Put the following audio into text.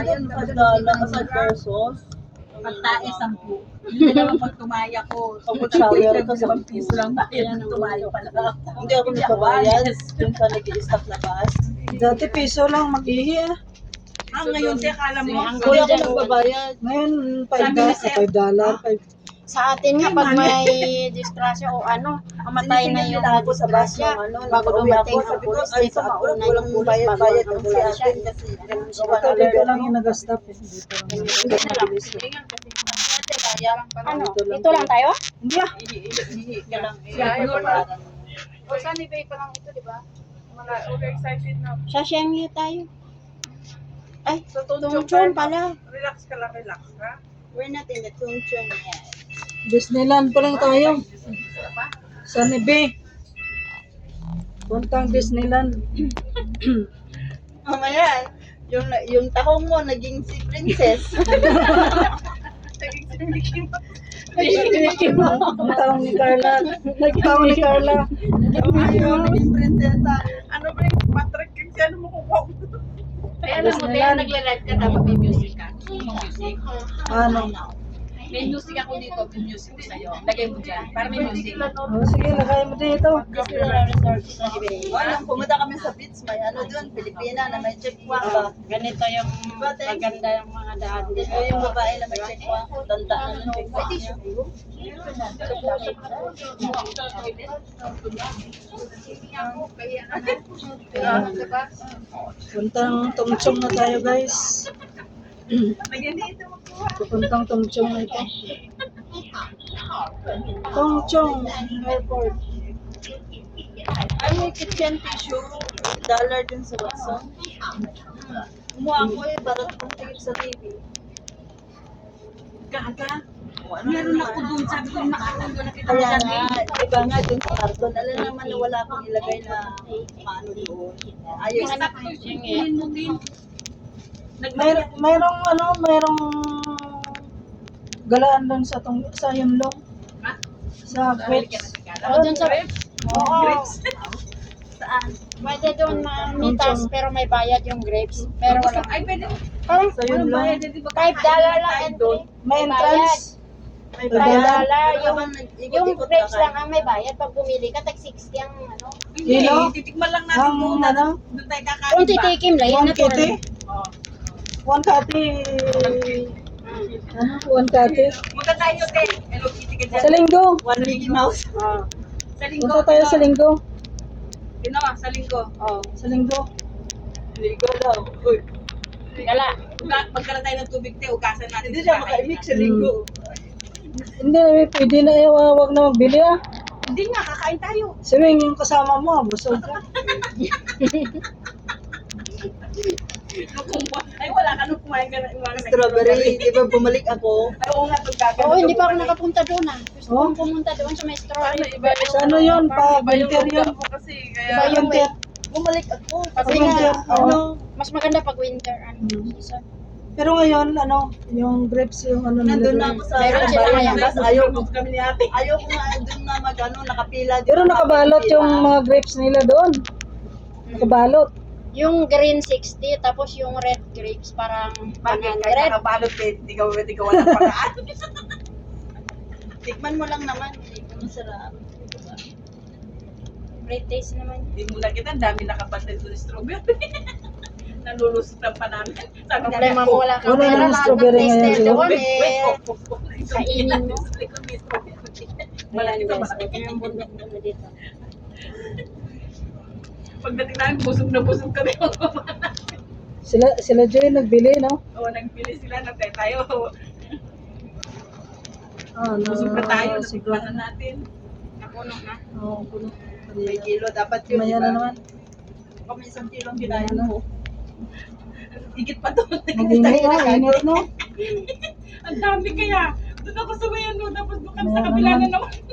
Ayun, pagdala ka sa pesos. Pagtae, 10. Hindi naman pag tumaya ko. Pag shower ka sa 1 piso lang bayad ng tumayo pala. Hindi ako nagbabayad. Yung sa nag-i-stop na bus. Dati piso lang mag-ihi ah. Ngayon, te, akala mo. Kuya ko nagbabayad. Ngayon, $5. Sa atin nga, pag may disgrasya o ano, mamatay na yung ako sa bus disgrasya, bago dumating ang pulis, dito mauna yung pulis bago ang ambulansya. Ganun sila. Ito dito lang yung nag-stop eh. Dito lang. Ano, ito lang tayo? Hindi ah. O, saan ibay pa lang ito, di ba? Mga overexcited na. Sa Shanghai tayo. Ay, Sa Tungchon pala. Relax ka lang, relax ka. We're not in the Tungchon yet. Disneyland pa lang tayo. Sunny Bay. Puntang Disneyland. Mamaya, yung tahong mo naging si Princess. Ang taong ni Carla. Nagtaong ni Carla. Ayun, naging prinsesa. Ano ba yung Patrick? Kasi ano mo kukuha? Kaya alam mo, kaya nagla-live ka dapat may music ka. Music. Ano? May music ako dito, may music ko sa'yo. Lagay mo dyan, para may music. Oh, sige, lagay mo dito. Walang pumunta kami sa beach, may ano doon, Pilipina na may checkpoint ba? Ganito yung maganda yung mga daan Ito dito. yung babae na may checkpoint, tanda na ng checkpoint niya. Puntang Tungchong na tayo guys. Pupuntang Tungchong na ito. Tungchong Airport. Ay, may kitchen tissue, dollar din sa Watson. Kumuha ko eh, para kung tingin sa TV. Gaga. Meron ako dun, sabi ko makakang doon na kita Kaya dyan nga, eh. iba nga dun sa karton. Alam naman na wala akong ilagay na paano doon. Ayos. Kunin mo din. Mayroong mayroong galaan doon sa Yunlong. Ha? Sa Grapes. O, dun sa... Oo. Saan? Pwede doon mitas, pero may bayad yung grapes. Pero wala. Ay, pwede. Parang Sa Yunlong. $5 lang entry. May bayad. entrance. May $5. bayad. Yung grapes lang ang may bayad. Pag bumili ka, tag 60 ang ano. Hindi, Kilo? titikman lang natin Ang doon. ano? Doon tayo kakain Kung ba? titikim lang, yan One na kitty. Oo. One kati. Ano? One kati. Punta tayo, te. Hello, Kitty ka Sa dyan. linggo. One Mickey Mouse. Sa linggo. Punta tayo sa linggo. Ginawa, sa linggo. Sa linggo. Ligo daw. Uy. Gala. Magkaroon tayo ng tubig, te. Ugasan natin. Hindi siya makaimik sa linggo. Hindi, pwede na wag na magbili ah. Hindi nga, kakain tayo. Si Wing yung kasama mo, busog ka. Ay, wala ka nung kumain ka na. Strawberry. Di ba bumalik ako? Ay, oo nga, pagkakaroon. Oo, hindi pa ako nakapunta doon ah. Gusto Oh? kong pumunta doon sa may strawberry. Sa ano yun? Pa-winter yun. Kasi, Iba kaya... yung winter. Bumalik ako. Kasi Winter, nga, oo. ano, mas maganda pag winter. Ano, season. Pero ngayon, ano, yung grapes yung ano Nandun nila. na ako sa Meron sila ngayon. Tapos ayaw ko. kami ni ate. Ayaw ko nga dun na mag-ano, nakapila. Pero nakabalot yung mga grapes nila doon. Nakabalot. Yung green 60, tapos yung red grapes parang Bakit? Kahit 100. nakabalot, te. Hindi ka walang paraan. Tikman mo lang naman. Masarap. Great taste naman. Hindi mo lang kita, ang dami nakapatid doon strawberry. Nalulusot lang pa namin. Sabi Problema mo wala kang Wala pera, nang lahat ng strawberry taste ngayon, na di ba? doon Wait, eh. kainin mo. Malaki Ayan pa guys, malaki. ito yung bundok mo dito. Pagdating namin, busog na busog kami. Sila Joy nagbili, no? Oo, nagbili sila, nagtay tayo. Ah, Busog na tayo, siguro. natikman na natin. Napuno na. Oo, puno. May kilo. Dapat yun. Maya na naman. Kung may isang kilong kinain mo. Higit pa doon. Mag-init na, init no? Ang dami kaya. Doon ako sa may ano, tapos doon kami Maya sa kabila naman. na naman.